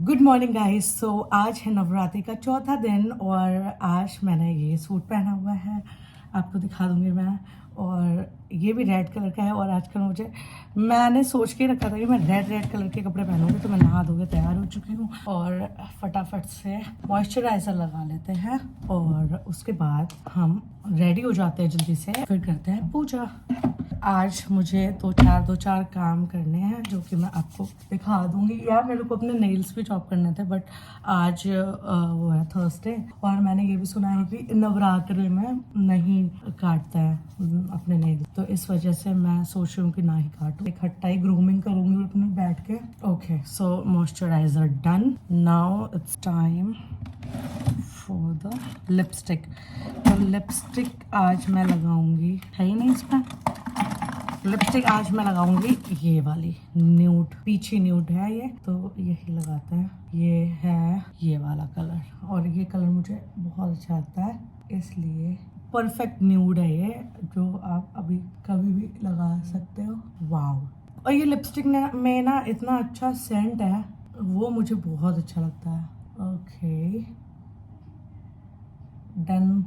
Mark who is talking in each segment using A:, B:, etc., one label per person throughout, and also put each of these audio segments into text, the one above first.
A: Good morning guys. सो आज है नवरात्रि का चौथा दिन और आज मैंने ये सूट पहना हुआ है, आपको दिखा दूंगी मैं। और ये भी रेड कलर का है और आजकल मैंने सोच के रखा था कि मैं रेड कलर के कपड़े पहनूंगी, तो मैं नहा धो के तैयार हो चुकी हूँ और फटाफट से मॉइस्चराइज़र लगा लेते हैं और उसके बाद हम रेडी हो जाते हैं जल्दी से, फिर करते हैं पूजा। आज मुझे दो चार काम करने हैं जो कि मैं आपको दिखा दूंगी। यार मेरे को अपने नेल्स भी चॉप करने थे, बट आज वो है थर्सडे और मैंने ये भी सुना है कि नवरात्रि में नहीं काटता है अपने नेल्स, तो इस वजह से मैं सोच रही हूँ कि ना ही काटूं, इकट्ठा ही ग्रूमिंग करूंगी अपने बैठ के। Okay, so moisturiser done. Now it's time for the lipstick. तो लिपस्टिक आज मैं लगाऊंगी, है ही नहीं इसमें लिपस्टिक, आज मैं लगाऊंगी ये वाली न्यूड, पीछे न्यूड है ये, तो यही लगाते हैं। ये है ये वाला कलर और ये कलर मुझे बहुत अच्छा लगता है, इसलिए परफेक्ट न्यूड है ये, जो आप अभी कभी भी लगा सकते हो। वाव! और ये लिपस्टिक में ना इतना अच्छा सेंट है, वो मुझे बहुत अच्छा लगता है। Okay, done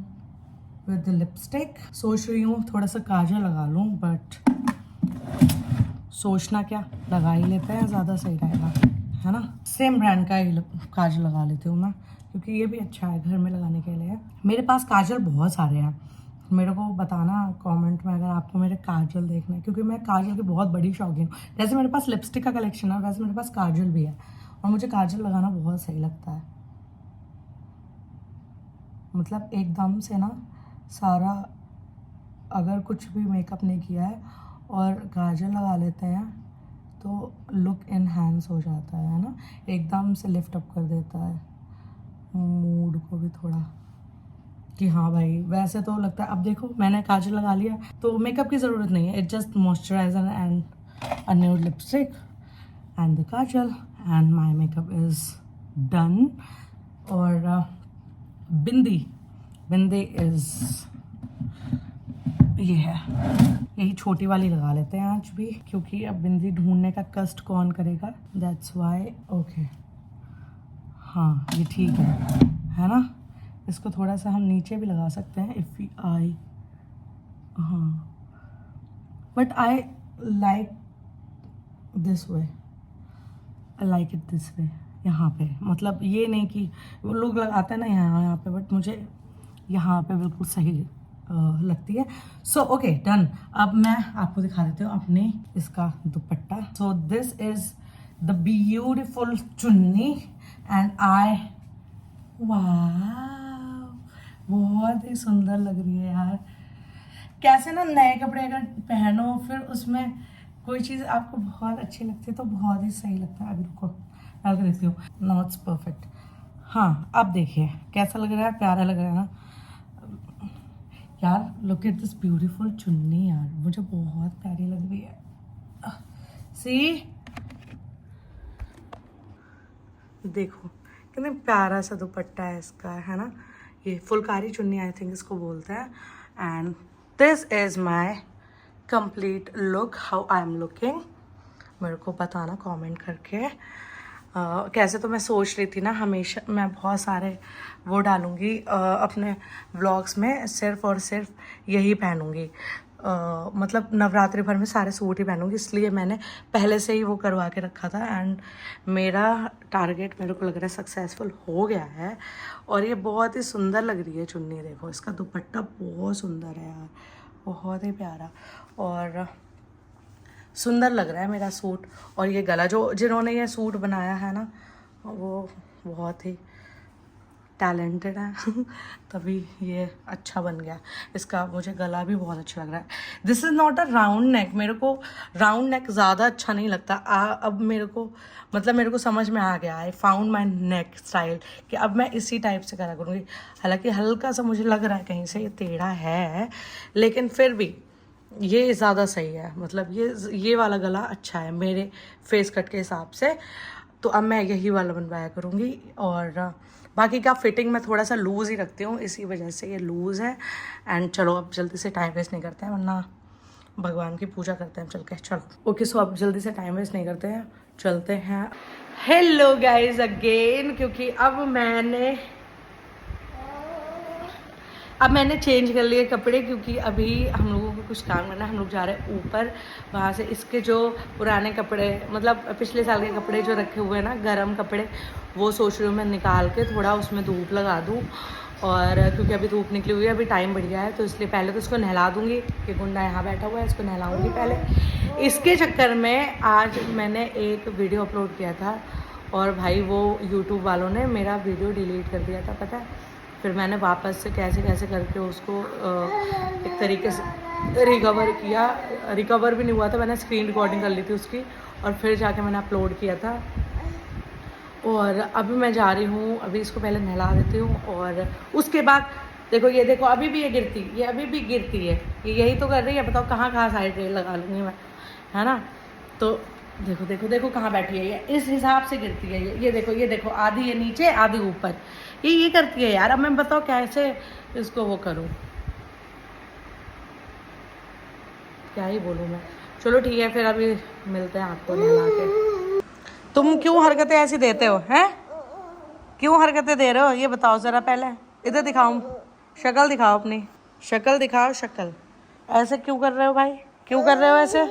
A: with the lipstick. सोच रही हूँ थोड़ा सा काजल लगा लूँ, बट सोचना क्या, लगा ही लेते हैं, ज़्यादा सही रहेगा, है ना। सेम ब्रांड का ही काजल लगा लेती हूँ मैं, क्योंकि ये भी अच्छा है घर में लगाने के लिए। मेरे पास काजल बहुत सारे हैं, मेरे को बताना कमेंट में अगर आपको मेरे काजल देखना है, क्योंकि मैं काजल की बहुत बड़ी शौकीन हूँ। जैसे मेरे पास लिपस्टिक का कलेक्शन है, वैसे मेरे पास काजल भी है और मुझे काजल लगाना बहुत सही लगता है। मतलब एकदम से ना सारा, अगर कुछ भी मेकअप नहीं किया है और काजल लगा लेते हैं तो लुक इनहैंस हो जाता है ना, एकदम से लिफ्ट अप कर देता है मूड को भी थोड़ा, कि हाँ भाई। वैसे तो लगता है, अब देखो मैंने काजल लगा लिया तो मेकअप की ज़रूरत नहीं है, it just moisturiser and a nude lipstick and the Kajal and my makeup is done. और बिंदी इज़ ये है, यही छोटी वाली लगा लेते हैं आज भी, क्योंकि अब बिंदी ढूंढने का कष्ट कौन करेगा, दैट्स वाई। ओके, हाँ ये ठीक है ना। इसको थोड़ा सा हम नीचे भी लगा सकते हैं इफ़ वी आई, हाँ, but I like this way, I like it this way. यहाँ पे मतलब ये नहीं कि वो लोग लगाते हैं ना यहाँ पे, बट मुझे यहाँ पे बिल्कुल सही लगती है। So okay, done. अब मैं आपको दिखा देती हूँ अपने इसका दुपट्टा। So this is the beautiful चुन्नी एंड आई, वाह बहुत ही सुंदर लग रही है यार। कैसे ना नए कपड़े अगर पहनो फिर उसमें कोई चीज़ आपको बहुत अच्छी लगती है तो बहुत ही सही लगता है। अभी रुको डाल के देखती हूँ, नॉट्स परफेक्ट। हाँ अब देखिए कैसा लग रहा है, प्यारा लग रहा है ना यार। लुक एट दिस ब्यूटीफुल चुन्नी यार, मुझे बहुत प्यारी लग रही है। सी देखो कितने प्यारा सा दुपट्टा है इसका, है ना। ये फुलकारी चुन्नी आई थिंक इसको बोलते हैं। And this is my complete look, how I am looking. मेरे को बताना कमेंट करके। कैसे तो मैं सोच रही थी ना, हमेशा मैं बहुत सारे वो डालूँगी अपने व्लॉग्स में, सिर्फ और सिर्फ यही पहनूँगी। मतलब नवरात्रि भर में सारे सूट ही पहनूँगी, इसलिए मैंने पहले से ही वो करवा के रखा था। एंड मेरा टारगेट मेरे को लग रहा है सक्सेसफुल हो गया है। और ये बहुत ही सुंदर लग रही है चुन्नी, देखो इसका दुपट्टा बहुत सुंदर है यार, बहुत ही प्यारा और सुंदर लग रहा है मेरा सूट। और ये गला, जो जिन्होंने ये सूट बनाया है ना वो बहुत ही टैलेंटेड है तभी ये अच्छा बन गया। इसका मुझे गला भी बहुत अच्छा लग रहा है। This is not a round neck, मेरे को राउंड नेक ज़्यादा अच्छा नहीं लगता। अब मेरे को मतलब मेरे को समझ में आ गया, I found my neck style, कि अब मैं इसी टाइप से करा करूँगी। हालांकि हल्का सा मुझे लग रहा है कहीं से ये टेढ़ा है, लेकिन फिर भी ये ज़्यादा सही है। मतलब ये वाला गला अच्छा है मेरे फेस कट के हिसाब से, तो अब मैं यही वाला बनवाया करूँगी। और बाकी का फिटिंग मैं थोड़ा सा लूज़ ही रखती हूँ, इसी वजह से ये लूज़ है। एंड चलो अब जल्दी से टाइम वेस्ट नहीं करते हैं, वरना भगवान की पूजा करते हैं चल के। चलो ओके, सो अब जल्दी से टाइम वेस्ट नहीं करते हैं, चलते हैं हेलो गाइज अगेन, क्योंकि अब मैंने चेंज कर लिए कपड़े, क्योंकि अभी हम लोगों को कुछ काम करना है। हम लोग जा रहे हैं ऊपर, वहाँ से इसके जो पुराने कपड़े, मतलब पिछले साल के कपड़े जो रखे हुए हैं ना, गर्म कपड़े, वो सोच रही हूँ मैं निकाल के थोड़ा उसमें धूप लगा दूँ। और क्योंकि अभी धूप निकली हुई है, अभी टाइम बढ़ गया है, तो इसलिए पहले तो इसको नहला दूँगी कि गुंडा यहाँ बैठा हुआ है, इसको नहलाऊँगी पहले। इसके चक्कर में आज मैंने एक वीडियो अपलोड किया था और भाई वो यूट्यूब वालों ने मेरा वीडियो डिलीट कर दिया था, पता है। फिर मैंने वापस से कैसे कैसे करके उसको एक तरीके से रिकवर भी नहीं हुआ था। मैंने स्क्रीन रिकॉर्डिंग कर ली थी उसकी और फिर जाके मैंने अपलोड किया था। और अभी मैं जा रही हूँ, अभी इसको पहले नहला देती हूँ और उसके बाद देखो, ये देखो अभी भी ये अभी भी गिरती है, ये यही तो कर रही है। बताओ कहाँ कहाँ साइड रेल लगा लूँगी मैं, है ना। तो देखो देखो देखो कहाँ बैठी है ये, इस हिसाब से गिरती है ये देखो, आधी है नीचे आधी ऊपर, ये करती है यार। अब मैं बताओ कैसे इसको वो करूँ, क्या ही बोलूँ मैं। चलो ठीक है, फिर अभी मिलते हैं आपको नहला के। तुम क्यों हरकतें ऐसी देते हो, हैं? क्यों हरकतें दे रहे हो, ये बताओ ज़रा। पहले इधर दिखाओ, शक्ल दिखाओ, अपनी शक्ल दिखाओ, शक्ल। ऐसे क्यों कर रहे हो भाई, क्यों कर रहे हो ऐसे,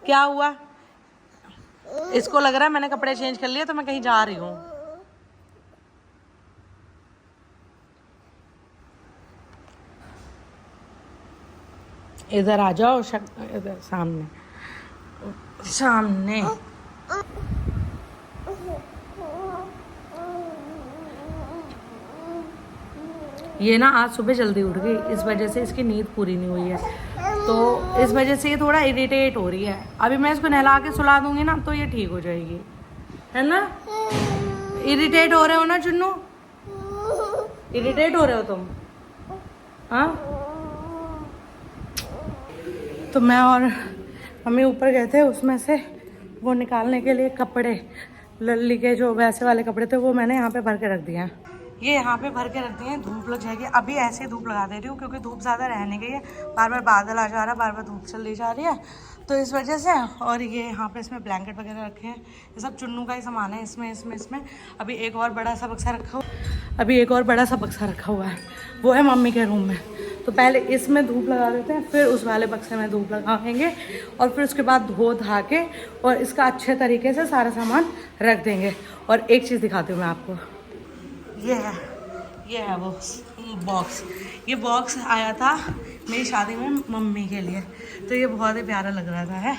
A: क्या हुआ? इसको लग रहा है मैंने कपड़े चेंज कर लिए तो मैं कहीं जा रही हूँ। इधर आ जाओ, इधर सामने सामने। ये ना आज सुबह जल्दी उठ गई, इस वजह से इसकी नींद पूरी नहीं हुई है, तो इस वजह से ये थोड़ा इरिटेट हो रही है। अभी मैं इसको नहला के सुला दूंगी ना तो ये ठीक हो जाएगी, है ना। इरिटेट हो रहे हो ना चुन्नू, इरिटेट हो रहे हो तुम, हाँ। तो मैं और मम्मी ऊपर गए थे, उसमें से वो निकालने के लिए कपड़े, लल्ली के जो वैसे वाले कपड़े थे, वो मैंने यहाँ पे भर के रख दिए हैं। ये यहाँ पे भर के रख दिए हैं, धूप लग जाएगी। अभी ऐसे धूप लगा दे रही हूँ क्योंकि धूप ज़्यादा रह नहीं गई है, बार बार बादल आ जा रहा है, बार बार धूप चली जा रही है, तो इस वजह से। और ये यहाँ पे इसमें ब्लैंकेट वगैरह रखे हैं, ये सब चुन्नू का ही सामान है इसमें। अभी एक और बड़ा सा बक्सा रखा हुआ है, वो है मम्मी के रूम में। तो पहले इसमें धूप लगा देते हैं, फिर उस वाले बक्से में धूप लगाएंगे और फिर उसके बाद धो धा के और इसका अच्छे तरीके से सारा सामान रख देंगे। और एक चीज़ दिखाती हूँ मैं आपको, ये है वो बॉक्स। ये बॉक्स आया था मेरी शादी में मम्मी के लिए, तो ये बहुत ही प्यारा लग रहा था, है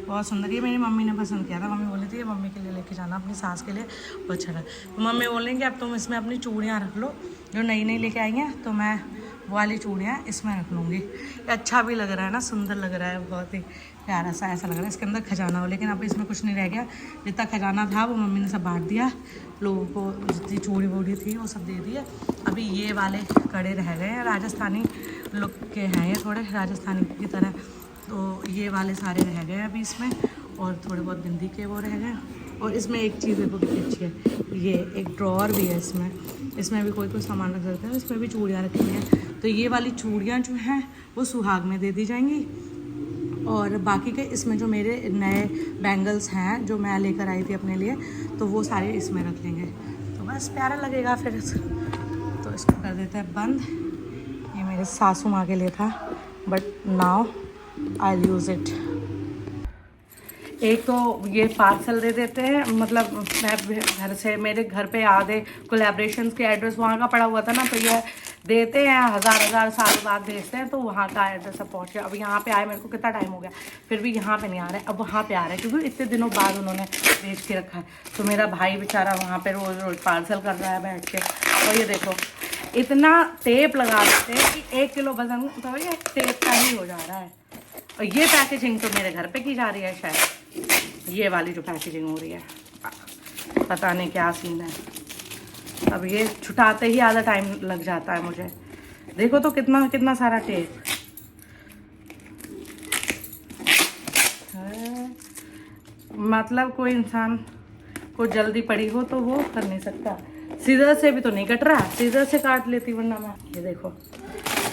A: बहुत सुंदर। ये मेरी मम्मी ने पसंद किया था, मम्मी बोली थी ये मम्मी के लिए लेके जाना, अपनी सास के लिए, वो अच्छा लगा। तो मम्मी बोलेंगे अब तुम इसमें अपनी चूड़ियाँ रख लो, जो नई लेके आई हैं, तो मैं वो वाली चूड़ियाँ इसमें रख लूँगी। अच्छा भी लग रहा है ना, सुंदर लग रहा है, बहुत ही प्यारा सा ऐसा लग रहा है। इसके अंदर खजाना हो, लेकिन अब इसमें कुछ नहीं रह गया, जितना खजाना था वो मम्मी ने सब बांट दिया लोगों को, जितनी चूड़ी वूड़ी थी वो सब दे दिया। अभी ये वाले कड़े रह गए हैं, राजस्थानी लुक के हैं ये, थोड़े राजस्थानी की तरह, तो ये वाले सारे रह गए अभी इसमें, और थोड़े बहुत बिंदी के वो रह गए। और इसमें एक चीज़ देखो कितनी अच्छी है, ये एक ड्रॉर भी है इसमें भी कोई सामान रख सकते हैं, इसमें भी चूड़ियाँ रखी हैं। तो ये वाली चूड़ियाँ जो हैं वो सुहाग में दे दी जाएंगी, और बाकी के इसमें जो मेरे नए बैंगल्स हैं जो मैं लेकर आई थी अपने लिए, तो वो सारे इसमें रख लेंगे, तो बस प्यारा लगेगा फिर। तो इसको कर देते हैं बंद। ये मेरे सासू माँ के लिए था, but now I use it. एक तो ये पार्सल दे देते हैं, मतलब मैं मेरे घर पे याद है कोलैबोरेशंस के एड्रेस वहाँ का पड़ा हुआ था ना, तो ये देते हैं हज़ार साल बाद भेजते हैं, तो वहाँ का एड्रेस अब पहुँच गया। अब यहाँ पे आए मेरे को कितना टाइम हो गया, फिर भी यहाँ पे नहीं आ रहा है, अब वहाँ पे आ रहा है, क्योंकि इतने दिनों बाद उन्होंने भेज के रखा है। तो मेरा भाई बेचारा वहाँ पे रोज़ पार्सल कर रहा है बैठ के। और ये देखो इतना टेप लगा देते हैं कि 1 किलो वजन तो ये टेप का ही हो जा रहा है। और ये पैकेजिंग तो मेरे घर पे की जा रही है शायद, ये वाली जो पैकेजिंग हो रही है, पता नहीं क्या सीन है। अब ये छुटाते ही आधा टाइम लग जाता है मुझे। देखो तो कितना सारा टेप है। मतलब कोई इंसान को जल्दी पड़ी हो तो वो कर नहीं सकता। सीजर से भी तो नहीं कट रहा, सीजर से काट लेती वरना मैं। ये देखो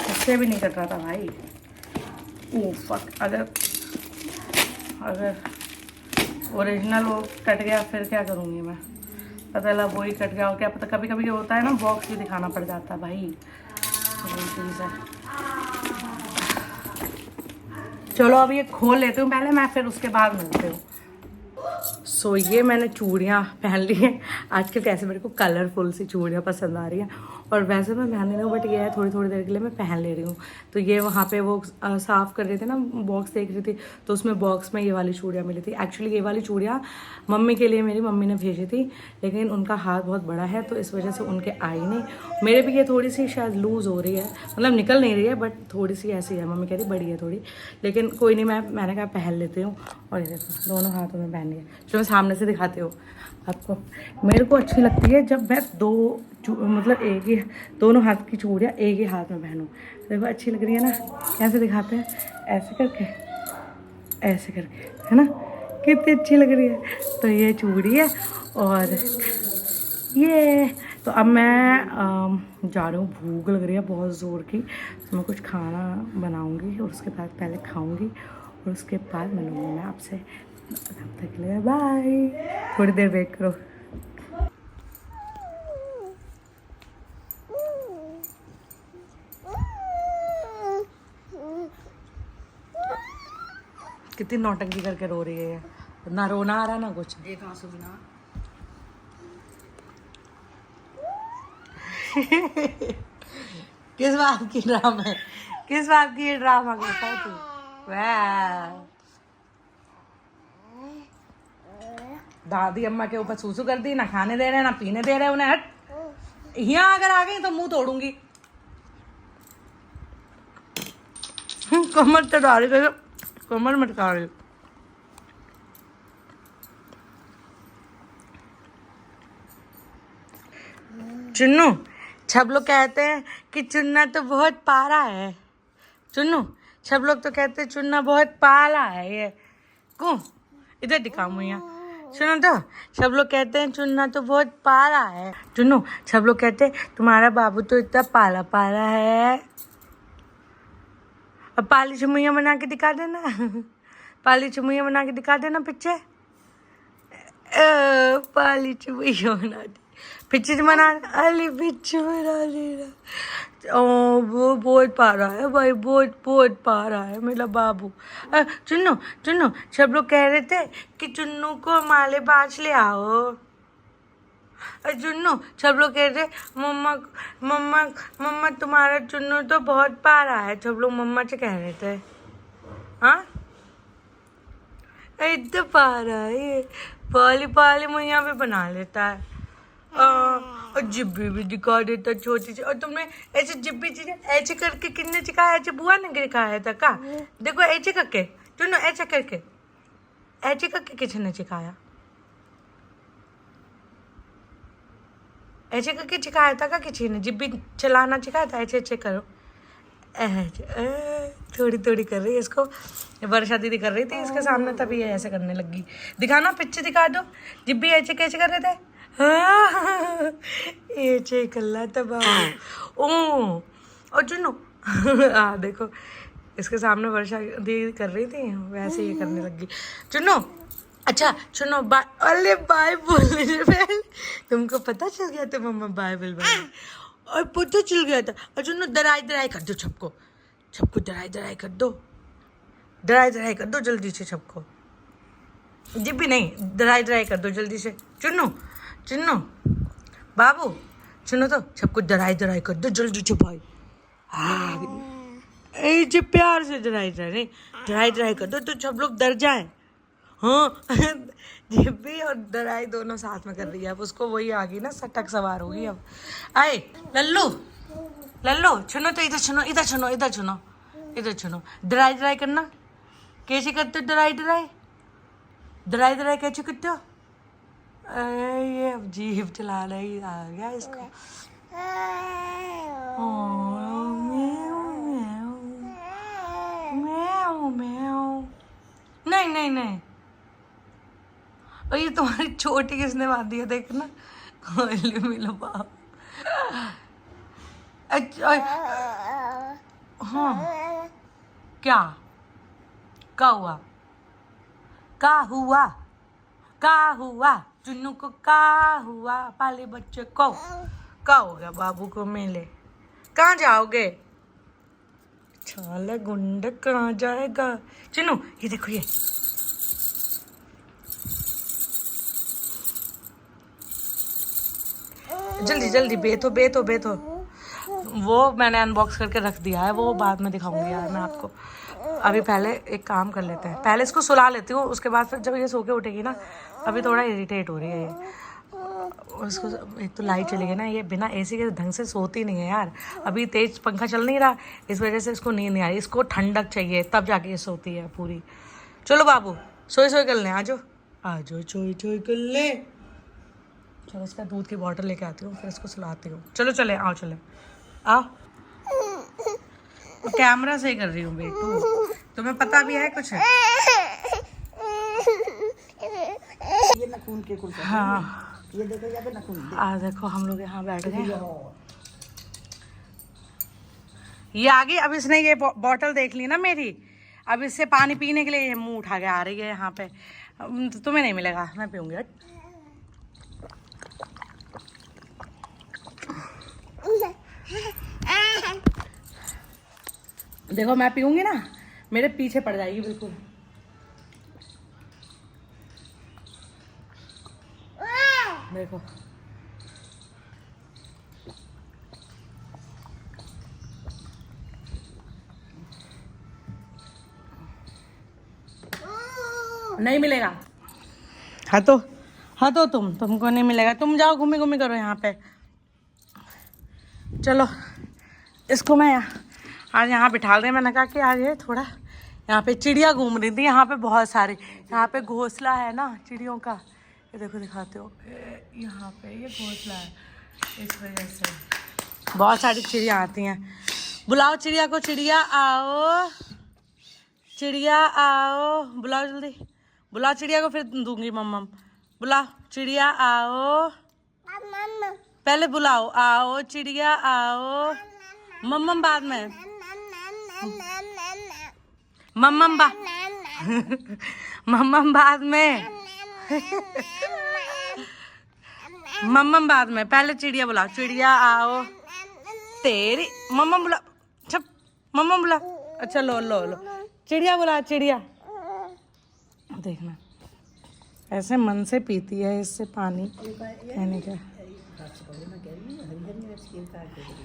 A: इससे भी नहीं कट रहा था भाई। ओह फक, अगर ओरिजिनल वो कट गया फिर क्या करूँगी मैं। पता लगा वही कट गया, और क्या पता कभी कभी होता है ना, बॉक्स भी दिखाना पड़ जाता है भाई, वही चीज़ है। चलो अब ये खोल लेती हूँ पहले मैं, फिर उसके बाद मिलती हूँ। सो ये मैंने चूड़ियाँ पहन ली हैं। आजकल कैसे मेरे को कलरफुल सी चूड़ियाँ पसंद आ रही हैं, और वैसे मैं पहन नहीं हूँ, बट ये है थोड़ी थोड़ी देर के लिए मैं पहन ले रही हूँ। तो ये वहाँ पे वो साफ़ कर रहे थे ना, बॉक्स देख रही थी, तो उसमें बॉक्स में ये वाली चूड़ियाँ मिली थी। एक्चुअली ये वाली चूड़ियाँ मम्मी के लिए मेरी मम्मी ने भेजी थी, लेकिन उनका हाथ बहुत बड़ा है तो इस वजह से उनके आई नहीं। मेरे भी ये थोड़ी सी शायद लूज़ हो रही है, मतलब निकल नहीं रही है, बट थोड़ी सी ऐसी है। मम्मी कह रही बड़ी है थोड़ी, लेकिन कोई नहीं, मैंने कहा पहन लेती हूँ। और ये देखो दोनों हाथों में पहन लिया। चलो मैं सामने से दिखाती हूँ आपको। मेरे को अच्छी लगती है जब मैं मतलब एक ही दोनों हाथ की चूड़ियाँ एक ही हाथ में पहनूँ। देखो अच्छी लग रही है ना, कैसे दिखाते हैं, ऐसे करके, ऐसे करके, है ना, कितनी अच्छी लग रही है। तो ये चूड़ी है, और ये तो अब मैं जा रही हूँ, भूख लग रही है बहुत ज़ोर की, तो मैं कुछ खाना बनाऊँगी और उसके बाद पहले खाऊँगी और उसके बाद मिलूँगी मैं आपसे। तब तक के लिए बाय, थोड़ी देर वेट करो। कितनी नौटंकी करके रो रही है, ना रोना आ रहा ना कुछ।
B: एक आंसू बिना।
A: किस बात की ड्रामा है, किस बात की ये ड्रामा करता है तू? वाह, दादी अम्मा के ऊपर सूसू कर दी, ना खाने दे रहे ना पीने दे रहे उन्हें। हट, यहाँ अगर आ गई तो मुंह तोड़ूंगी। कमर चढ़ा रही, कमर मटका रही। चुन्नू, सब लोग कहते हैं कि चुन्ना तो बहुत पारा है। चुन्नू, सब लोग तो कहते हैं चुन्ना बहुत पाला है। ये क्यों इधर दिखा मुझे, सुनो तो, सब लोग कहते हैं चुन्ना तो बहुत पाला है। चुन्नू, सब लोग कहते हैं तुम्हारा बाबू तो इतना पाला पाला है। अब पाली चुमुइया बना के दिखा देना, पाली चुमुइया बना के दिखा देना पीछे। पाली चुमुइया बना दे पीछे बना, अली पीछे बना देना। ओ वो बहुत पारा है भाई, बहुत बहुत पारा है मेरा बाबू। चुन्नू, चुन्नू, सब लोग कह रहे थे कि चुन्नू को माले बाज ले आओ। चुन्नू, सब लोग कह रहे मम्मा मम्मा मम्मा तुम्हारा चुन्नू तो बहुत पारा है, सब लोग मम्मा से कह रहे थे। हाँ इतना पारा है ये, पाली पाली मुझे पे बना लेता है। और जिब्बी भी दिखा देता छोटी सी। और तुमने ऐसे जिब्बी चीजें ऐसे करके किसने सिखाया? ऐसे बुआ ने सिखाया था का? देखो ऐसे करके, चुनो ऐसे करके, ऐसे करके किसने सिखाया? ऐसे करके सिखाया था का किसी ने? जिब्बी चलाना सिखाया था? ऐसे ऐसे करो, थोड़ी थोड़ी कर रही है इसको। वर्षा दीदी कर रही थी इसके सामने, तभी ये ऐसे करने लगी। दिखाना, पीछे दिखा दो, जिब्बी ऐसे कैसे कर रहे थे? हाँ ऐसे कल्ला तबाह। ओ और चुनो, हाँ देखो इसके सामने वर्षा दीदी कर रही थी, वैसे ये करने लगी। चुनो, अच्छा सुनो, बाय, अरे बाय बोलने से पहले तुमको पता चल गया था मम्मा बाय बोल बाय, और पता चल गया था। और सुनो, दराई दराई कर दो सबको, सबको दराई दराई कर दो, दराई दराई कर दो जल्दी से सबको। जी भी नहीं, दराई दराई कर दो जल्दी से। चुन्नू, चुन्नू बाबू, सुनो तो, सबको दराई दराई कर दो जल्दी से भाई। हाँ जी, प्यार से दराई दराई, दराई दराई कर दो तो सब लोग डर जाए। हाँ जिब्बी और दराई दोनों साथ में कर रही है। अब उसको वही आ गई ना, सटक सवार होगी अब। आए लल्लू, लल्लू सुनो तो, इधर सुनो, इधर सुनो, इधर सुनो, इधर सुनो, दराई दराई करना। कैसे करते हो दराई दराई? दराई दराई कैसे करते हो? ये अब जीभ चलाना ही आ गया इसको। नहीं नहीं नहीं, और ये तुम्हारी छोटी किसने बांधी है देखना, मिलो बाप। अच्छा हाँ, क्या क्या हुआ, क्या हुआ, क्या हुआ? चुन्नू को का हुआ, पाले बच्चे को का हो गया, बाबू को मिले। कहाँ जाओगे? छाला गुंडा कहाँ जाएगा? चुन्नू ये देखो, ये जल्दी जल्दी बेतो बेतो बेतो। वो मैंने अनबॉक्स करके रख दिया है, वो बाद में दिखाऊंगी यार मैं आपको। अभी पहले एक काम कर लेते हैं, पहले इसको सुला लेती हूँ, उसके बाद फिर जब ये सो के उठेगी ना, अभी थोड़ा इरिटेट हो रही है ये। उसको एक तो लाइट चली गई ना, ये बिना एसी के ढंग से सोती नहीं है यार। अभी तेज पंखा चल नहीं रहा, इस वजह से इसको नींद नहीं आ रही। इसको ठंडक चाहिए तब जाके ये सोती है पूरी। चलो बाबू सोई सोई कर ले, आ जाओ आ जाओ, सोई सोई कर ले। चलो इसका दूध की बॉटल लेके आती हूँ, फिर इसको सुलाती हूँ। चलो चले आओ, चले आओ। कैमरा सही कर रही हूँ बेटू, तुम्हें पता भी है कुछ है?
B: ये नखून के कुछ
A: हाँ
B: ये देखो, यहाँ पे नखून
A: देखो हम लोग यहाँ बैठ गए। ये आ गई। अब इसने ये बॉटल देख ली ना मेरी, अब इससे पानी पीने के लिए ये मुंह उठा के आ रही है यहाँ पे। तुम्हें नहीं मिलेगा, मैं पीऊंगी। देखो मैं पीऊंगी ना, मेरे पीछे पड़ जाएगी बिल्कुल। देखो नहीं मिलेगा। हाँ तो तुमको नहीं मिलेगा, तुम जाओ घूमी घूमी करो यहाँ पे। चलो इसको मैं आज यहाँ बिठा रही। मैंने कहा कि आज ये थोड़ा यहाँ पे चिड़िया घूम रही थी, यहाँ पे बहुत सारे, यहाँ पे घोंसला है ना चिड़ियों का। ये देखो दिखाते हो, यहाँ पे ये घोंसला है, इस वजह से बहुत सारी चिड़िया आती हैं। बुलाओ चिड़िया को, चिड़िया आओ, चिड़िया आओ, बुलाओ जल्दी, बुलाओ चिड़िया को, फिर दूंगी मम्मा। बुलाओ चिड़िया आओ, पहले बुलाओ, आओ चिड़िया आओ। मम्मम बाद में, मम्मम मम्मम बाद में मम्मम बाद में, पहले चिड़िया बुलाओ, चिड़िया आओ। तेरी मम्मम बुला, छप मम्मम बुला। अच्छा लो लो लो, चिड़िया बुला, चिड़िया। देखना ऐसे मन से पीती है इससे पानी, कहने का।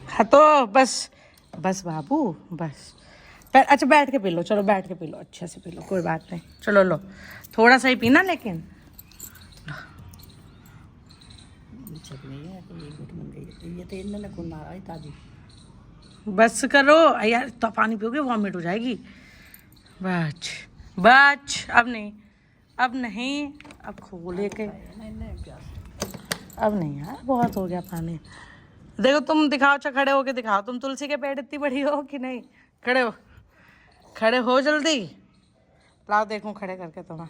A: हाँ तो बस बस बाबू बस। अच्छा बैठ के पी लो, चलो बैठ के पी लो, अच्छे से पी लो, कोई बात नहीं। चलो लो, थोड़ा सा ही पीना लेकिन। बस करो यार, तो पानी पियोगे वॉमिट हो जाएगी। बच बच, अब नहीं, अब नहीं, अब खोले के, अब नहीं यार, बहुत हो गया पानी। देखो तुम दिखाओ, अच्छा खड़े होके दिखाओ, तुम तुलसी के पेड़ इतनी बड़ी हो कि नहीं? खड़े हो, खड़े हो जल्दी, लाओ देखूं खड़े करके तुम्हें।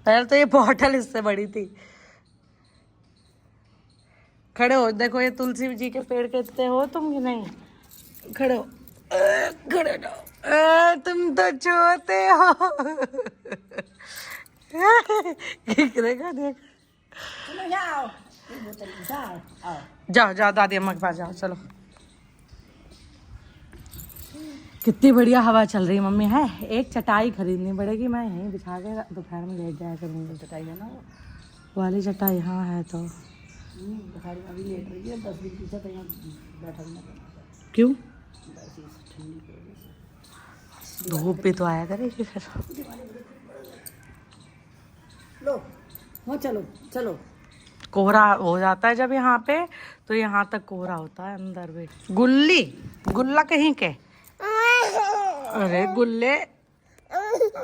A: पहले तो ये बॉटल इससे बड़ी थी। खड़े हो, देखो ये तुलसी जी के पेड़ के इतने हो तुम कि नहीं? खड़े हो, खड़े हो, तुम तो छोटे हो। देख जाओ जाओ दादी अम्मा के पास जाओ, चलो। कितनी बढ़िया हवा चल रही है मम्मी। है एक चटाई खरीदनी पड़ेगी, मैं यहीं बिछा के दोपहर में लेट जाया करूँगी। चटाई है ना वो वाली चटाई? हाँ है तो अभी लेट रही है, 10 दिन पीछे तो यहाँ बैठा नहीं। क्यों? धूप भी तो आया करेगी फिर। लो वो चलो चलो, कोहरा हो जाता है जब यहाँ पे, तो यहाँ तक कोहरा होता है अंदर भी। गुल्ली गुल्ला कहीं के, अरे गुल्ले।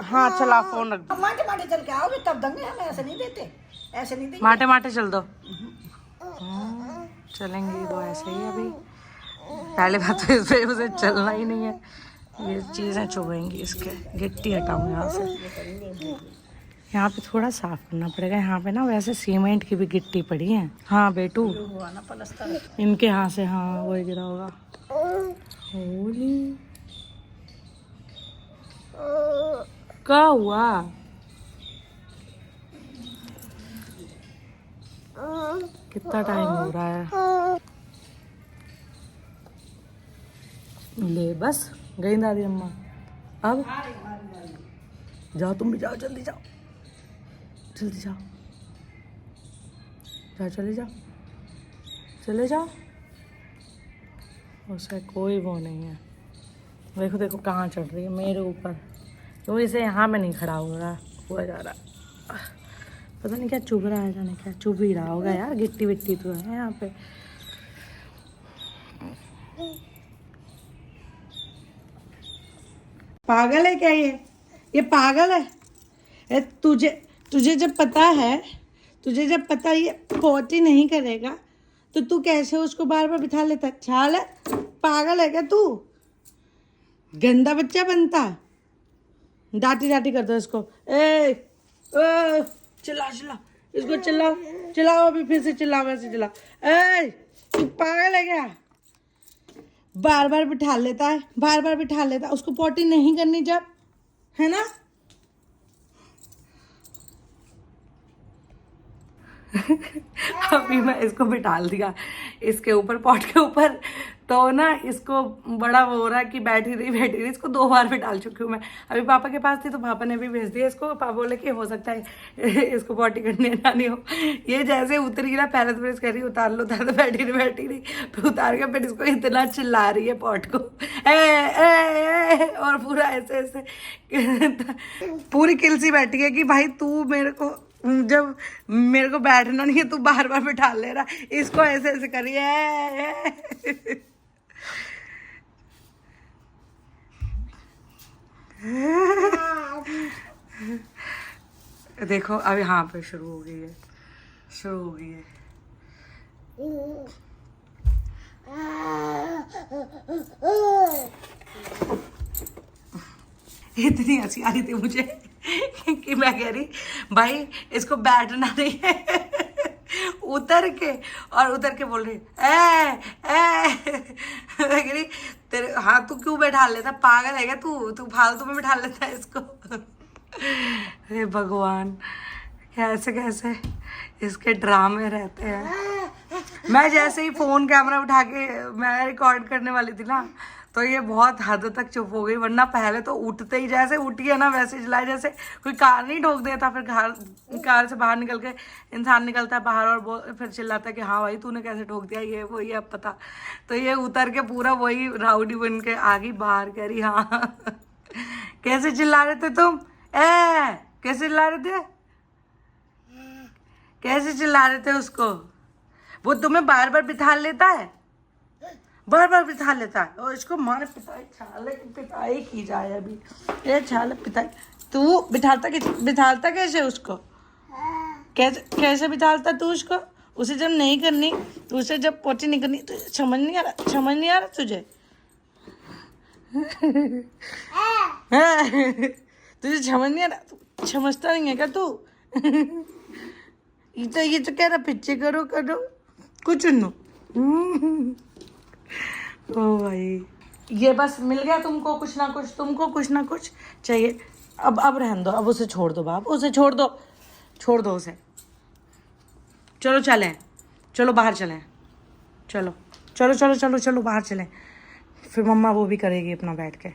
A: हाँ चला फोन रख।
B: माटे माटे चल के आओगे तब देंगे, हम ऐसे नहीं देते, ऐसे नहीं देंगे।
A: माटे माटे चल दो। चलेंगे तो ऐसे ही। अभी पहले बात तो इस पे उसे चलना ही नहीं है, ये चीज़ें चुभेंगी इसके। गिट्टी हटाऊँ यहाँ से, यहाँ पे थोड़ा साफ करना पड़ेगा। यहाँ पे ना वैसे सीमेंट की भी गिट्टी पड़ी है। हाँ बेटू, इनके यहाँ से, हाँ वही गिरा होगा। होली क्या हुआ? कितना टाइम हो रहा है। ले बस गई दादी अम्मा। अब जाओ, तुम भी जाओ, जल्दी जाओ, जल्दी जाओ, जाओ, चले जाओ, चले जाओ। उसका कोई वो नहीं है। देखो देखो कहाँ चढ़ रही है, मेरे ऊपर। क्यों इसे यहाँ में नहीं खड़ा हो रहा, हुआ जा रहा। पता नहीं क्या चुभ रहा है, जाने क्या चुभ ही रहा होगा यार। गिट्टी विट्टी तो है यहाँ पे। पागल है क्या ये पागल है। तुझे तुझे जब पता है, तुझे जब पता ये पोटी नहीं करेगा तो तू कैसे उसको बार बार बिठा लेता। छाल है, पागल है क्या तू? गंदा बच्चा बनता। डांटी डांटी करता इसको। ए चिल्ला चिल्ला, इसको चिल्लाओ चिल्लाओ, अभी फिर से चिल्लाओ, वैसे चिल्लाओ। ए तू पागल है क्या? बार बार बिठा लेता है, बार बार बिठा लेता है। उसको पोटी नहीं करनी जब, है ना। अभी मैं इसको बिठा दिया इसके ऊपर, पॉट के ऊपर। तो ना इसको बड़ा वो हो रहा है कि बैठी रही। इसको 2 बार बिठाल चुकी हूँ मैं। अभी पापा के पास थी तो पापा ने भी भेज दिया इसको। पापा बोले कि हो सकता है इसको पॉटी करने ना नहीं हो। ये जैसे उतरी ना, पहले तो प्रेस कर रही, उतार लो उतार, तो बैठी रही, फिर उतार के फिर इसको इतना चिल्ला रही है पॉट को, ए, और पूरा ऐसे ऐसे पूरी किलसी बैठी है कि भाई तू मेरे को, जब मेरे को बैठना नहीं है तू बार बार बिठा ले रहा। इसको ऐसे ऐसे करिए। देखो अब यहाँ पे शुरू हो गई है, शुरू हो गई है। इतनी हंसी आ रही थी मुझे कि मैं कह रही भाई इसको बैठना नहीं है। उतर के बोल रही मैं कह रही तेरे, हाँ तू क्यों बैठा लेता, पागल है क्या तू फालतू में बैठा लेता है इसको। हे भगवान, कैसे कैसे इसके ड्रामे रहते हैं। मैं जैसे ही फोन कैमरा उठा के मैं रिकॉर्ड करने वाली थी ना, तो ये बहुत हद तक चुप हो गई। वरना पहले तो उठते ही जैसे उठी है ना वैसे चिल्लाए, जैसे कोई कार नहीं ठोक देता। फिर कार से बाहर निकल के इंसान निकलता है बाहर और फिर चिल्लाता है कि हाँ भाई तूने कैसे ठोक दिया, ये वो ये अब पता। तो ये उतर के पूरा वही राउडी बन के आ गई बाहर, कह रही हाँ कैसे चिल्ला रहे थे तुम, कैसे चिल्ला रहे थे, कैसे चिल्ला रहे थे उसको। वो तुम्हें बार बार बिठा लेता है, बार बार बिठा लेता है। और इसको मारे पिटाई, छाले की पिटाई की जाए अभी। ये छाले पिटाई, तू बिठालता कैसे उसको, कैसे बिठालता तू उसको। उसे जब नहीं करनी, उसे जब पोटी नहीं करनी तो समझ नहीं आ रहा तुझे। तुझे समझ नहीं आ रहा, तू समझता नहीं है क्या तू। ये तो कह रहा पीछे करो कुछ नो। ओ भाई, ये बस मिल गया तुमको कुछ ना कुछ, तुमको कुछ ना कुछ चाहिए। अब रहने दो, अब उसे छोड़ दो बाप, उसे छोड़ दो उसे। चलो चलें, चलो बाहर चलें, चलो बाहर चलें। फिर मम्मा वो भी करेगी अपना बैठ के।